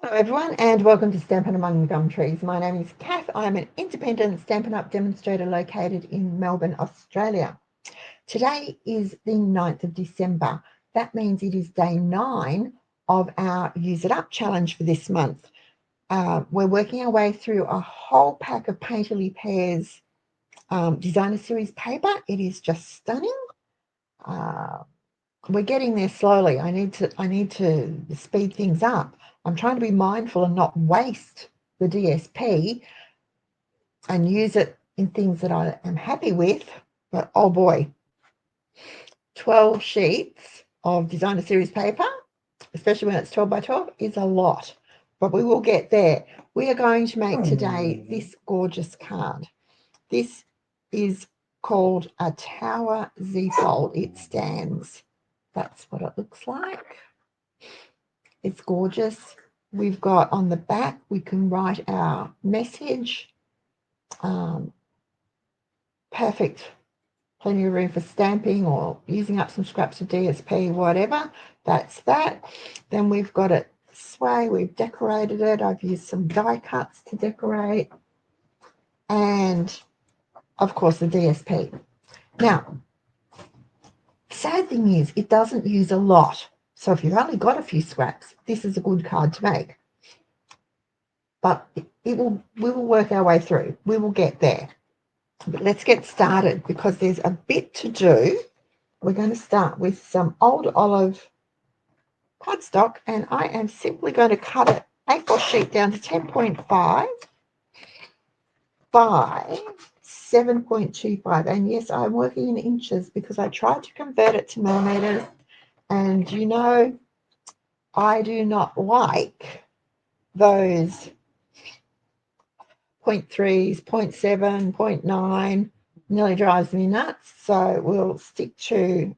Hello everyone and welcome to Stampin' Among the Gum Trees. My name is Kath. I am an independent Stampin' Up demonstrator located in Melbourne, Australia. Today is the 9th of December. That means it is day 9 of our Use It Up challenge for this month. We're working our way through a whole pack of Painterly Pears designer series paper. It is just stunning. We're getting there slowly. I need to speed things up. I'm trying to be mindful and not waste the DSP and use it in things that I am happy with. But oh boy, 12 sheets of designer series paper, especially when it's 12 by 12, is a lot. But we will get there. We are going to make today this gorgeous card. This is called a Tower Z-fold. It stands. That's what it looks like. It's gorgeous. We've got on the back, we can write our message. Perfect. Plenty of room for stamping or using up some scraps of DSP, whatever. That's that. Then we've got it this way. We've decorated it. I've used some die cuts to decorate. And, of course, the DSP. Now, sad thing is it doesn't use a lot. So if you've only got a few scraps, this is a good card to make. But we will work our way through. We will get there. But let's get started because there's a bit to do. We're going to start with some old olive cardstock, and I am simply going to cut it A4 sheet down to 10.5 by 7.25. And yes, I'm working in inches because I tried to convert it to millimeters, and you know I do not like those 0.3s, 0.7, 0.9, nearly drives me nuts. So we'll stick to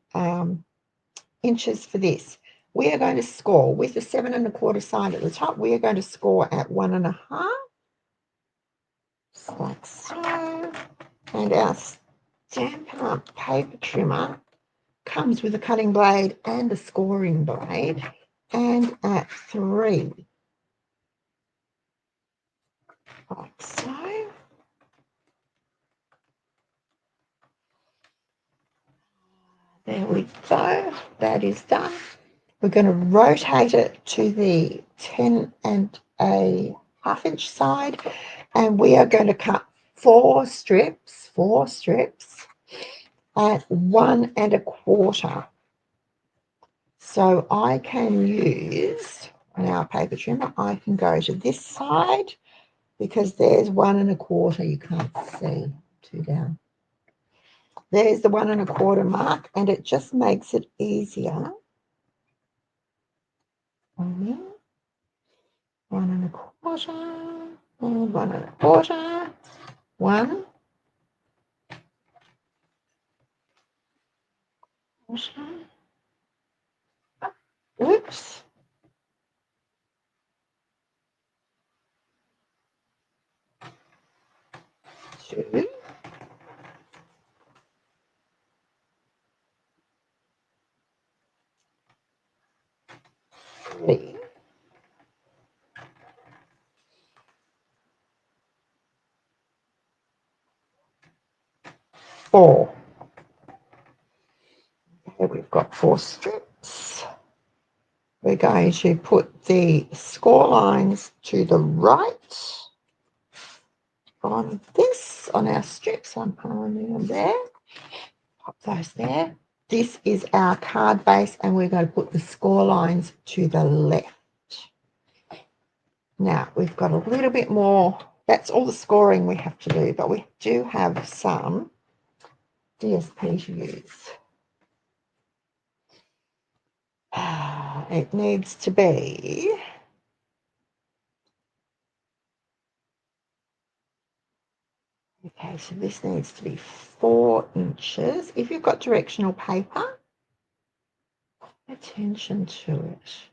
inches for this. We are going to score with the 7 1/4 side at the top. We are going to score at 1 1/2, just like so. And our Stampin' Up paper trimmer comes with a cutting blade and a scoring blade, and at 3, like so. There we go. That is done. We're going to rotate it to the 10 1/2 inch side, and we are going to cut 4 strips at 1 1/4. So I can use, on our paper trimmer, I can go to this side because there's 1 1/4. You can't see, 2 down. There's the 1 1/4 mark, and it just makes it easier. 1 1/4, and 1 1/4, 1 1/4. Oops. 2, 3, 4. Okay, we've got 4 strips. We're going to put the score lines to the right on this, on our strips. I'm putting them there. Pop those there. This is our card base, and we're going to put the score lines to the left. Now, we've got a little bit more. That's all the scoring we have to do, but we do have some DSP to use. It needs to be okay, so this needs to be 4 inches. If you've got directional paper, pay attention to it.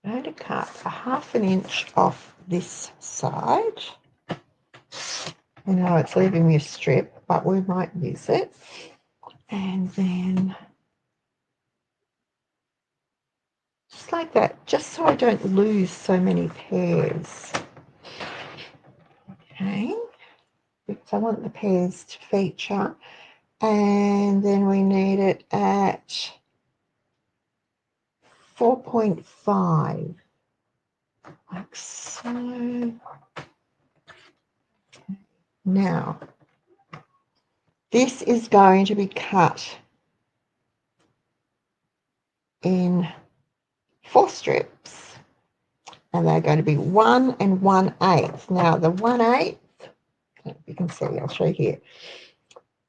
I'm going to cut a 1/2 inch off this side. I know it's leaving me a strip, but we might use it. And then just like that, just so I don't lose so many pairs. Okay, because I want the pairs to feature. And then we need it at 4.5, like so. Now, this is going to be cut in 4 strips, and they're going to be 1 1/8. Now, the 1/8, you can see, I'll show you here.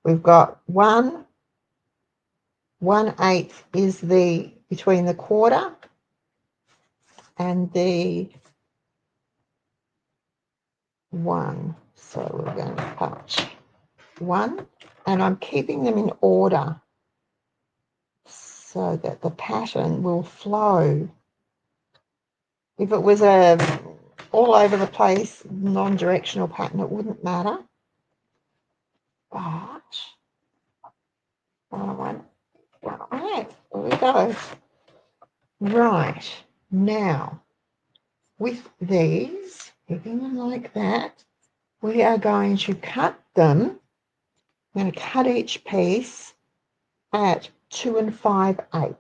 We've got 1 1/8 is the between the quarter and the 1. So we're going to cut 1, and I'm keeping them in order so that the pattern will flow. If it was a all over the place non-directional pattern, it wouldn't matter. But there we go. Right, now with these, keeping them like that, we are going to cut them. I'm going to cut each piece at 2 5/8.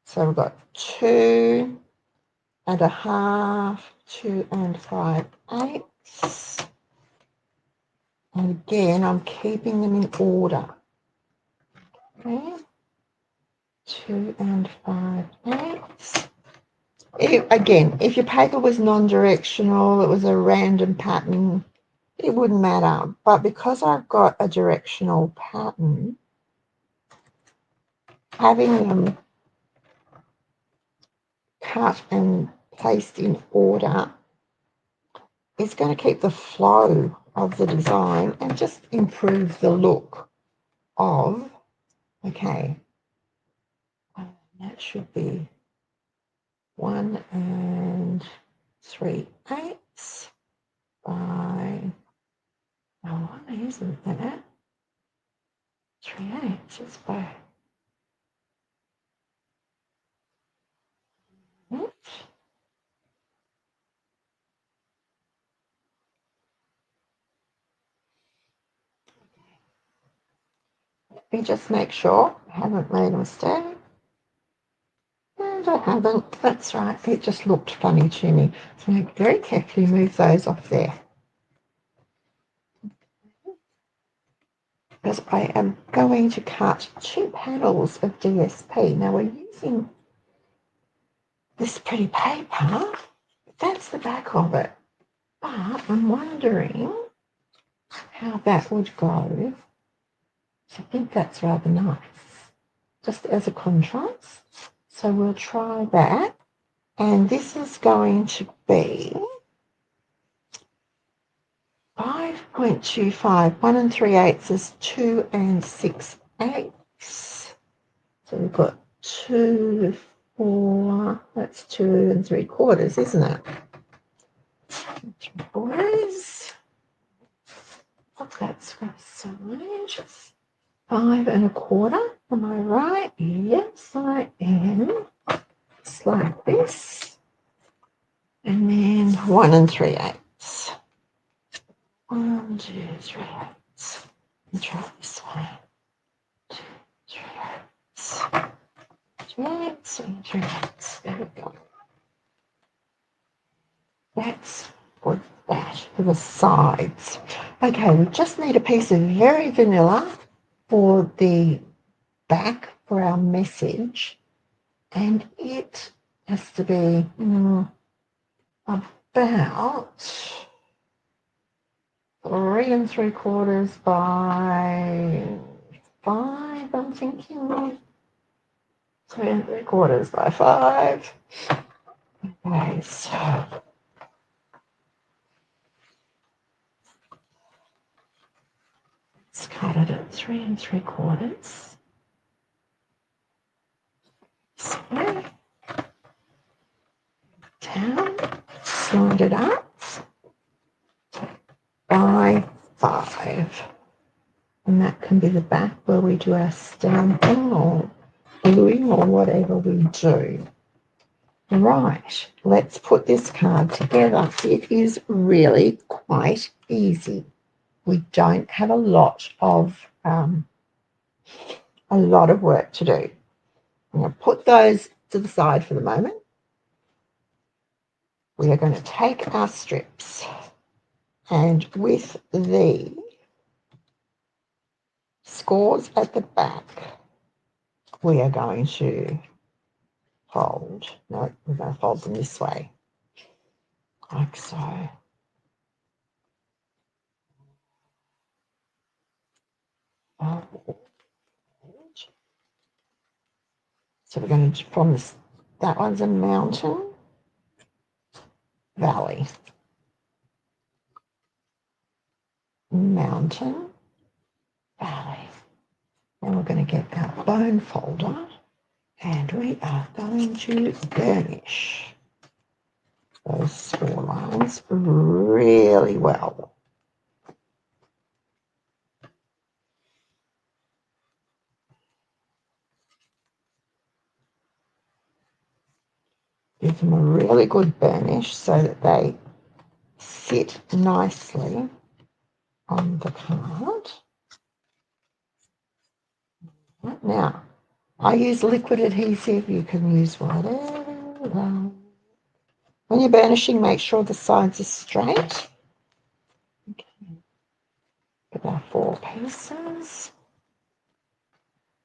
So we've got 2 1/2, 2 5/8. And again, I'm keeping them in order. Okay, 2 5/8. Again, if your paper was non-directional, it was a random pattern, it wouldn't matter. But because I've got a directional pattern, having them cut and placed in order is going to keep the flow of the design and just improve the look of, okay, that should be 1 3/8 by, oh, isn't that 3/8? It's by, let me just make sure I haven't made a mistake. And I haven't. That's right. It just looked funny to me. So I very carefully move those off there, because I am going to cut 2 panels of DSP. Now we're using this pretty paper. That's the back of it. But I'm wondering how that would go. So I think that's rather nice, just as a contrast. So we'll try that. And this is going to be 5.25. 1 3/8 is 2 6/8. So we've got 2, 4. That's 2 3/4, isn't it? 3/4. That's got side. 5 1/4. Am I right? Yes, I am. It's like this. And then 1 3/8. 1 2 3/8. And try this one. 2 3/8. 3/8 and 3/8. There we go. That's for that, for the sides. Okay, we just need a piece of very vanilla for the back for our message, and it has to be about 3 3/4 by 5, I'm thinking. 3 3/4 by 5. Okay, so let's cut it at 3 3/4. So, down, slide it up by can be the back where we do our stamping or gluing or whatever we do. Right, let's put this card together. It is really quite easy. We don't have a lot of work to do. I'm going to put those to the side for the moment. We are going to take our strips, and with the scores at the back, we are going to fold. No, we're going to fold them this way, like so. So we're going to, from this, that one's a mountain, valley, mountain, valley. And we're going to get our bone folder, and we are going to burnish those score lines really well. Give them a really good burnish so that they sit nicely on the card. Now, I use liquid adhesive. You can use whatever. When you're burnishing, make sure the sides are straight. Okay. Get our 4 pieces.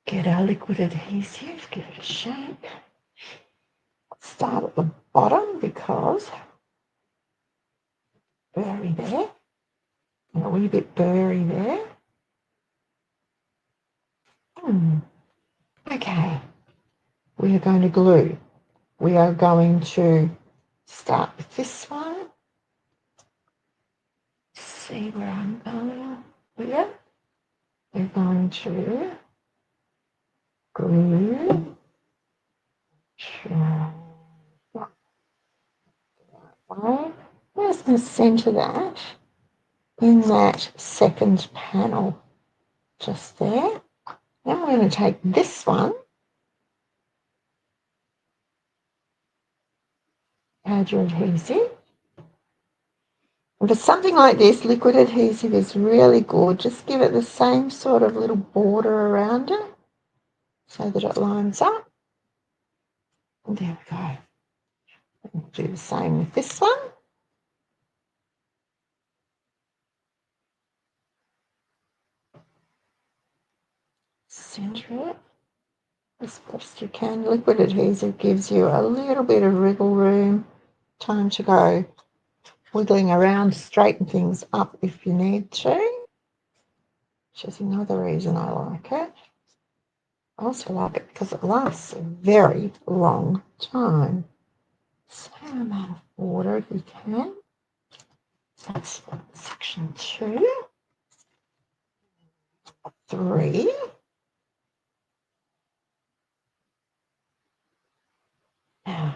Get our liquid adhesive. Give it a shake. Start at the bottom because burry there. And a wee bit burry there. Okay. We are going to glue. We are going to start with this one. See where I'm going here. We're going to glue. We're just going to centre that in that second panel, just there. Then we're going to take this one, add your adhesive. And for something like this, liquid adhesive is really good. Just give it the same sort of little border around it so that it lines up. And there we go. We'll do the same with this one. Centre it as best you can. Liquid adhesive gives you a little bit of wriggle room, time to go wiggling around, straighten things up if you need to, which is another reason I like it. I also like it because it lasts a very long time. Same amount of water if you can. That's section 2. 3. Now,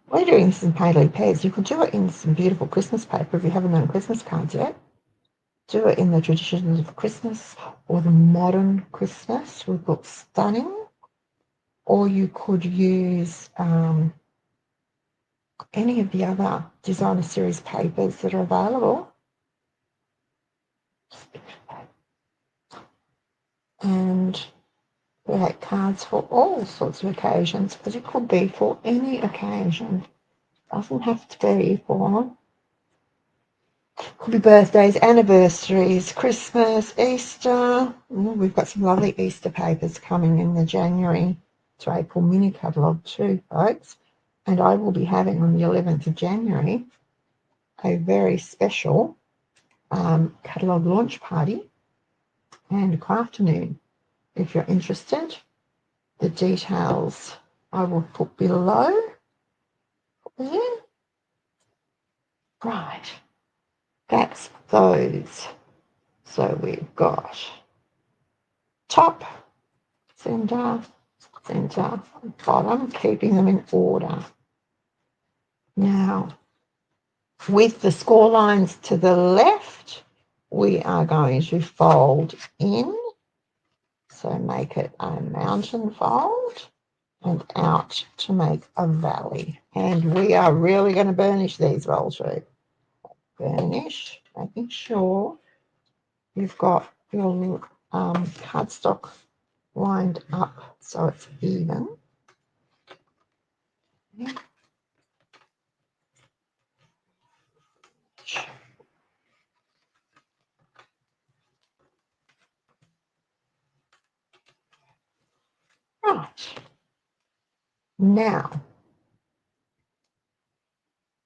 we're doing this in Painterly Pears. You could do it in some beautiful Christmas paper if you haven't done Christmas cards yet. Do it in the traditions of Christmas or the modern Christmas, would look stunning. Or you could use any of the other designer series papers that are available. And create cards for all sorts of occasions, because it could be for any occasion. It doesn't have to be for, could be birthdays, anniversaries, Christmas, Easter. We've got some lovely Easter papers coming in the January to April mini catalogue too, folks. And I will be having on the 11th of January a very special catalogue launch party and afternoon. If you're interested, the details I will put below. Right, that's those. So we've got top, centre, centre, bottom, keeping them in order. Now, with the score lines to the left, we are going to fold in So make it a mountain fold and out to make a valley. And we are really going to burnish these roll through. Burnish, making sure you've got your cardstock lined up so it's even. Right. Now,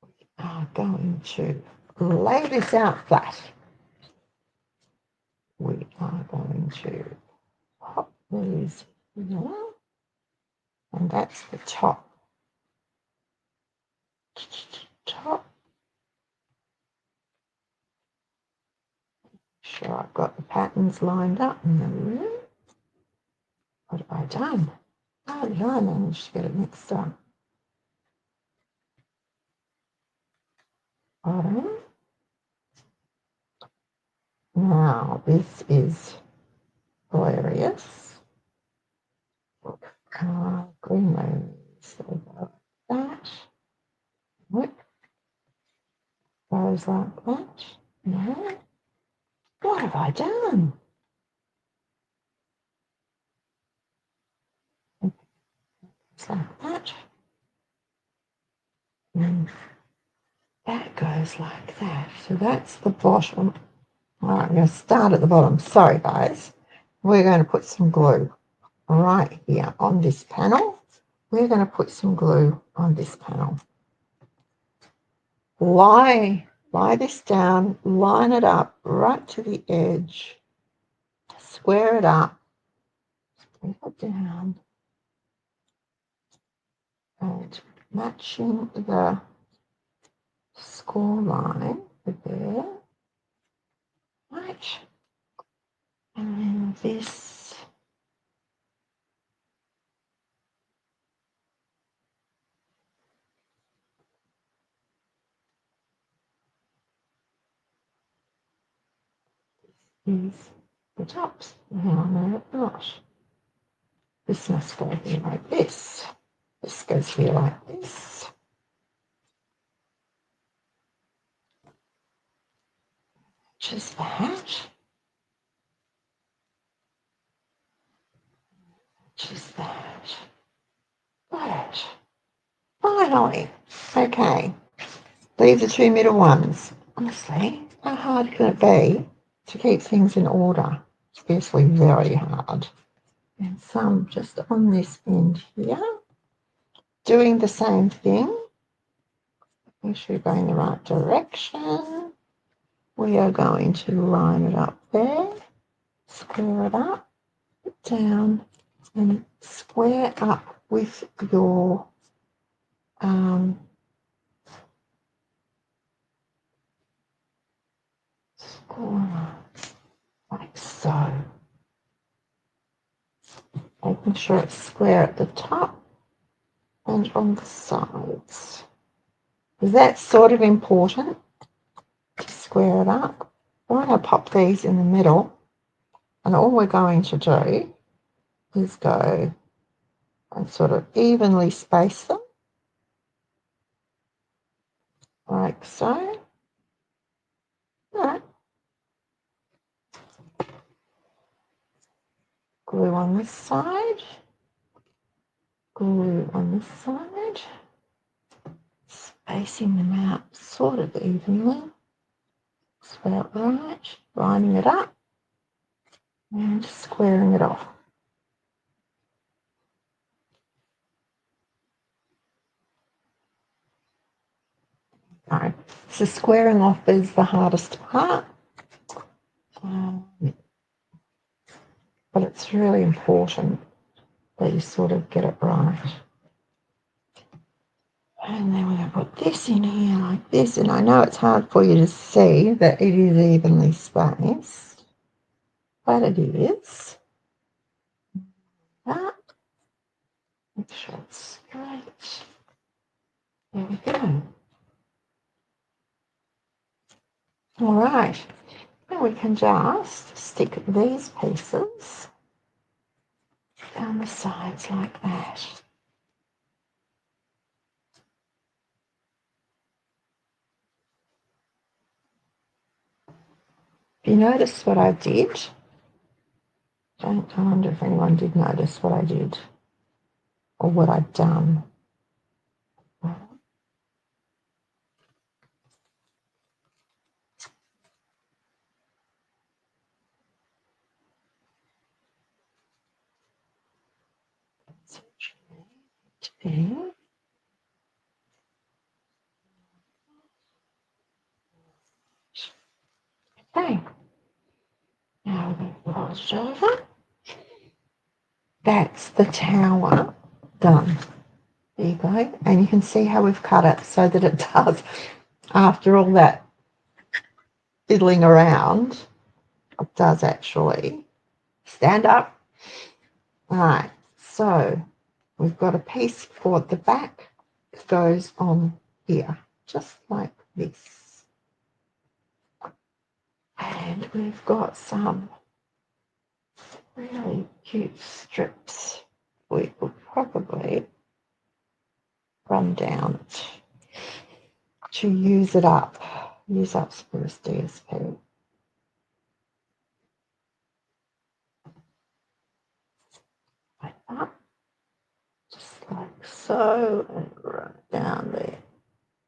we are going to lay this out flat. We are going to pop these here, and that's the top. Sure, I've got the patterns lined up in the room. What have I done? How did I manage to get it mixed up? Bottom. Now, this is hilarious. Green rose, so like that. Whip goes like that. No. What have I done? It's like that. And that goes like that. So that's the bottom. All right, I'm going to start at the bottom. Sorry, guys. We're going to put some glue right here on this panel. We're going to put some glue on this panel. Lie this down, line it up right to the edge, square it up, bring it down, and matching the score line there, right, and then this is the tops. Now, no, it's not. This must go here like this. This goes here like this. Just that. Just that. Got it. Finally. Okay. Leave the two middle ones. Honestly, how hard can it be to keep things in order? It's obviously very hard. And some just on this end here. Doing the same thing. Make sure you're going the right direction. We are going to line it up there, square it up, put down, and square up with your score like so. Making sure it's square at the top and on the sides. That's sort of important to square it up. I'm going to pop these in the middle, and all we're going to do is go and sort of evenly space them like so. Right. Glue on this side, glue on this side, spacing them out sort of evenly. That's about right. Lining it up and squaring it off. No, so squaring off is the hardest part, but it's really important that you sort of get it right. And then we're going to put this in here like this, and I know it's hard for you to see that it is evenly spaced, but it is. That. Make sure it's straight. There we go. All right, now we can just stick these pieces down the sides like that. If you notice what I did, I wonder if anyone did notice what I did or what I'd done. Okay, now we're going to roll it over. That's the tower done. There you go. And you can see how we've cut it so that it does, after all that fiddling around, it does actually stand up. All right, so we've got a piece for the back that goes on here, just like this. And we've got some really cute strips. We could probably run down it to use up Pears DSP. Like that. Just like so, and run down there.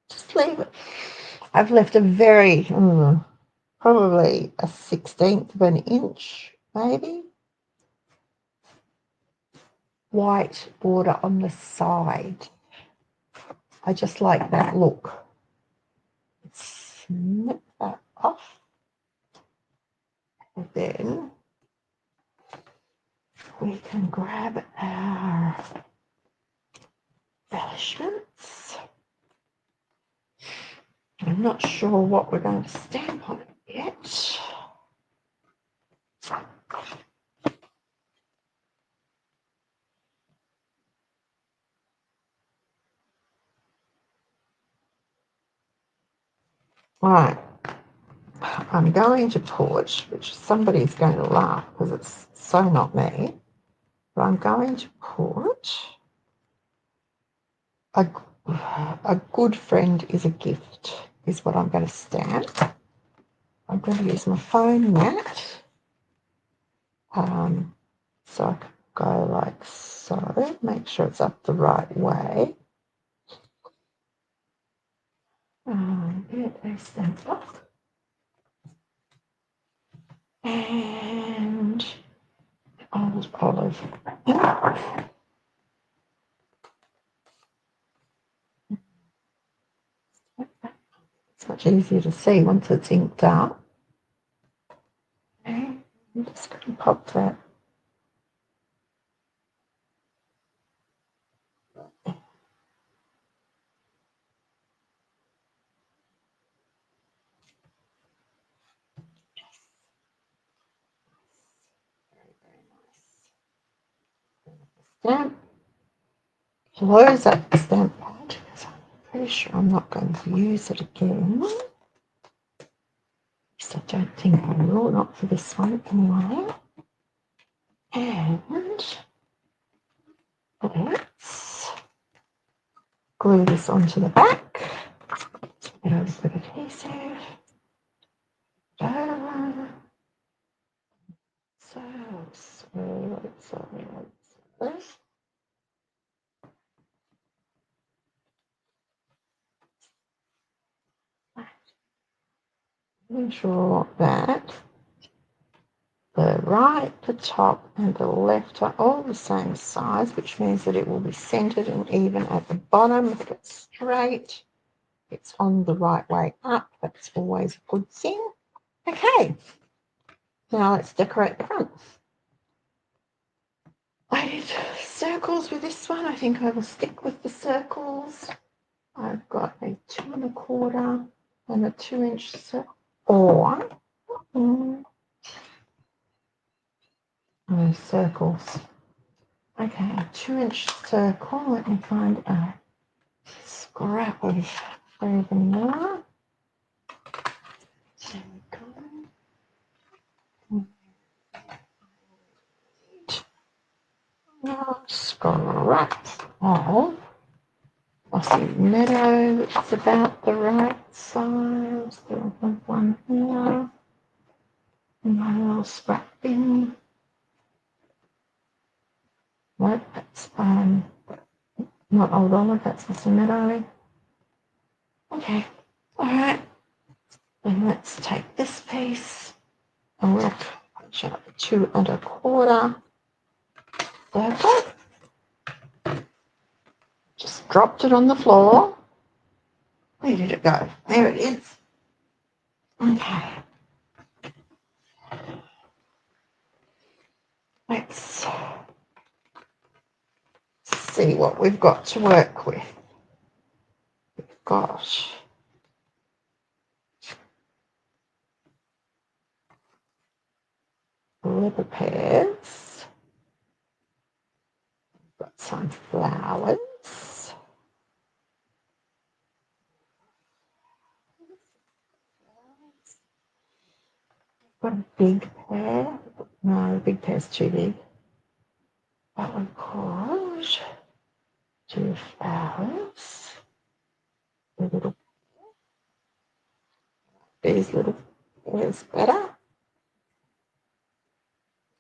Just leave it. I've left a very, probably a 1/16 of an inch, maybe, white border on the side. I just like that look. Snip that off. And then we can grab our embellishments. I'm not sure what we're going to stamp on it yet. Right, I'm going to put, which somebody's going to laugh because it's so not me, but I'm going to put a good friend is a gift, is what I'm going to stamp. I'm going to use my phone mat. So I can go like so, make sure it's up the right way. Get a stamp block. And olive. It's much easier to see once it's inked up. Okay, I'm just going to pop that. Stamp. Close up the stamp pad because I'm pretty sure I'm not going to use it again. At least I don't think I will, not for this one anyway. And let's glue this onto the back. Get a bit of adhesive. So. Ensure that the right, the top, and the left are all the same size, which means that it will be centered and even at the bottom. If it's straight, it's on the right way up. That's always a good thing. Okay, now let's decorate the front. I did circles with this one. I think I will stick with the circles. I've got a 2 1/4 and a 2-inch circle, or circles. Okay, 2-inch circle. Let me find a scrap of frozen yarn. There we go. meadow. It's about the right size. There's one here. And my little scrap bin. Nope, that's not old olive, that's just a meadow. Okay, all right. Then let's take this piece and we'll punch out the 2 1/4 circle. Just dropped it on the floor. Where did it go? There it is. Okay. Let's see what we've got to work with. We've got little pears. We've got some flowers. Got a big pear. No, the big pear's too big. That one could 2 flowers. These little pears better.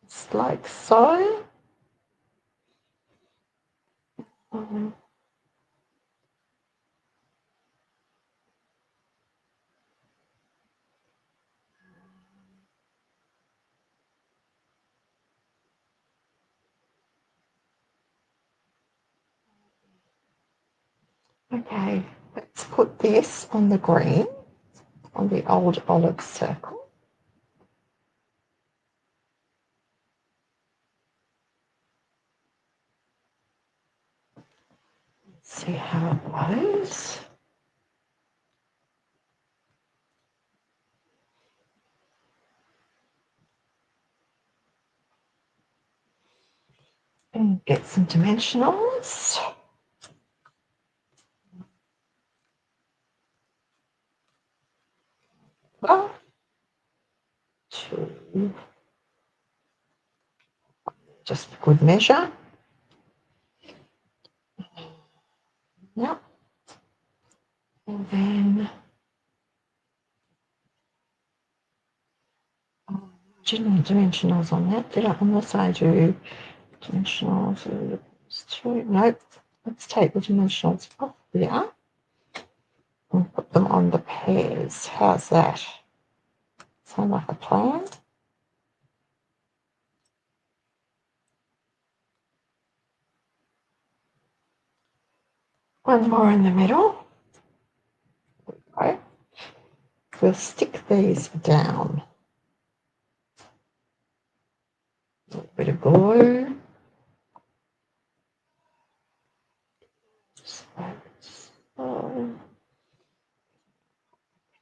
Just like so. Okay, let's put this on the green, on the old olive circle. Let's see how it goes. And get some dimensionals. Well, 2, just for good measure. Yep. And then I didn't want dimensionals on that, did I? Unless I do dimensionals. 2. Nope. Let's take the dimensionals off here and put them on the pears. How's that? Sound like a plan? One more in the middle. Okay. We'll stick these down. A little bit of glue. So,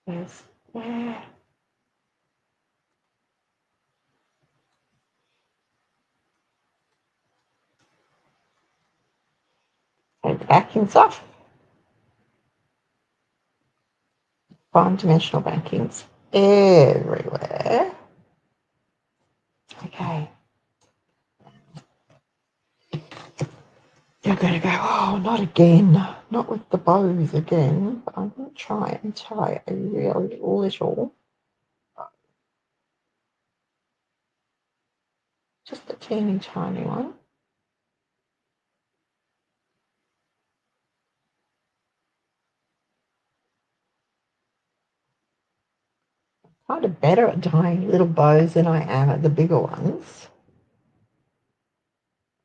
there's there. Take the backings off. Find dimensional backings everywhere. Okay. You're going to go, oh, not again. Not with the bows again. But I'm going to try and tie a really little, just a teeny tiny one. Kind of better at tying little bows than I am at the bigger ones.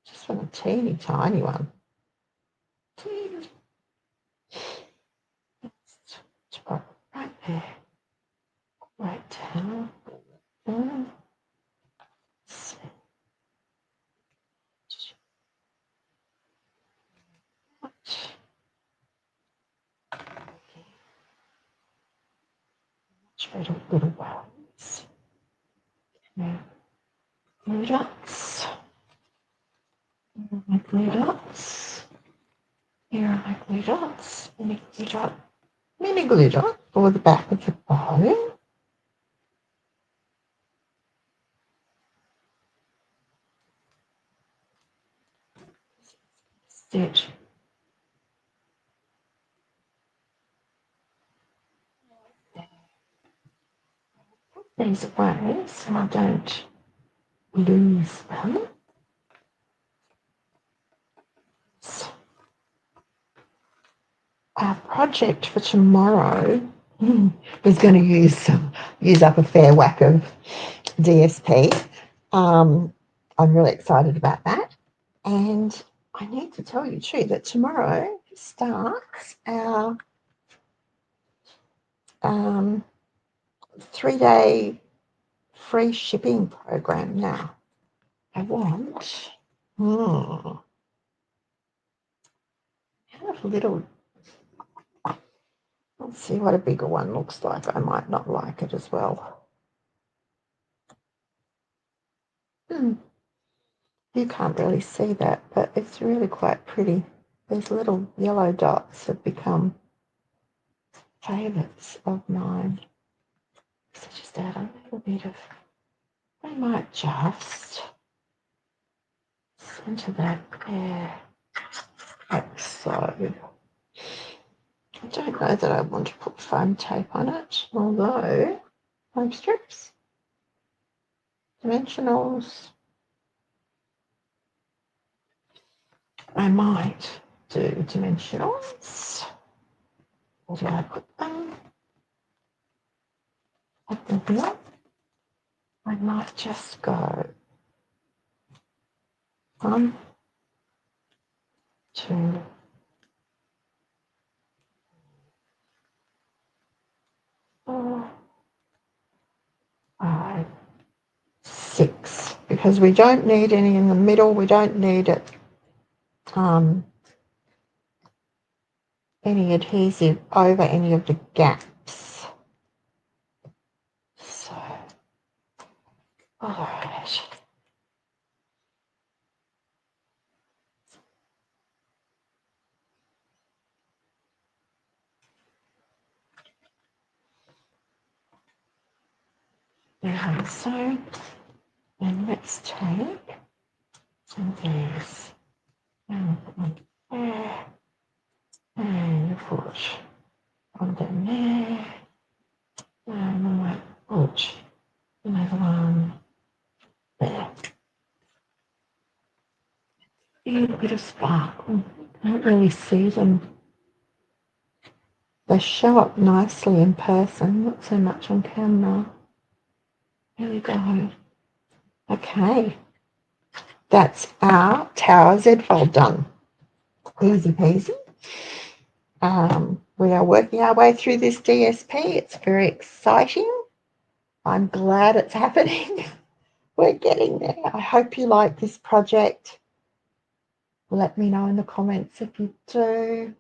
Just want a teeny tiny one. Teeny. Let's put it right there. Right down. Little ones. Yeah. Glue dots. Here are my glue dots. Here are my glue dots. Mini glue dot. Mini glue dot for the back of the bow. Stitch these away so I don't lose them. So our project for tomorrow is going to use up a fair whack of DSP. I'm really excited about that. And I need to tell you too that tomorrow starts our 3-day free shipping program now. I want kind of little, let's see what a bigger one looks like. I might not like it as well. You can't really see that, but it's really quite pretty. These little yellow dots have become favourites of mine. So just add a little bit of, I might just center that there, like so. I don't know that I want to put foam tape on it, although foam strips, dimensionals, I might do dimensionals. Where do I put them? Put them here. I might just go 1, 2, 4, 5, 6, because we don't need any in the middle. We don't need it any adhesive over any of the gaps. So, all right. There, so, and let's take some of these and put one there and put one down there and I might put another one there. A little bit of sparkle. I don't really see them. They show up nicely in person, not so much on camera. There we go. Okay. That's our Tower Z fold done. Easy peasy. We are working our way through this DSP. It's very exciting. I'm glad it's happening. We're getting there. I hope you like this project. Let me know in the comments if you do.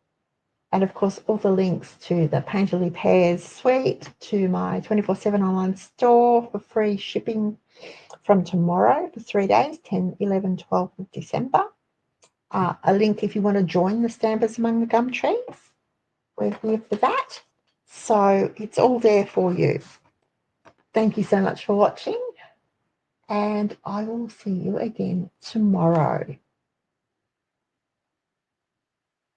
And of course, all the links to the Painterly Pears suite, to my 24/7 online store for free shipping from tomorrow for 3 days, 10, 11, 12 of December. A link if you want to join the Stampers Among the Gum Trees. We're here for that. So it's all there for you. Thank you so much for watching. And I will see you again tomorrow.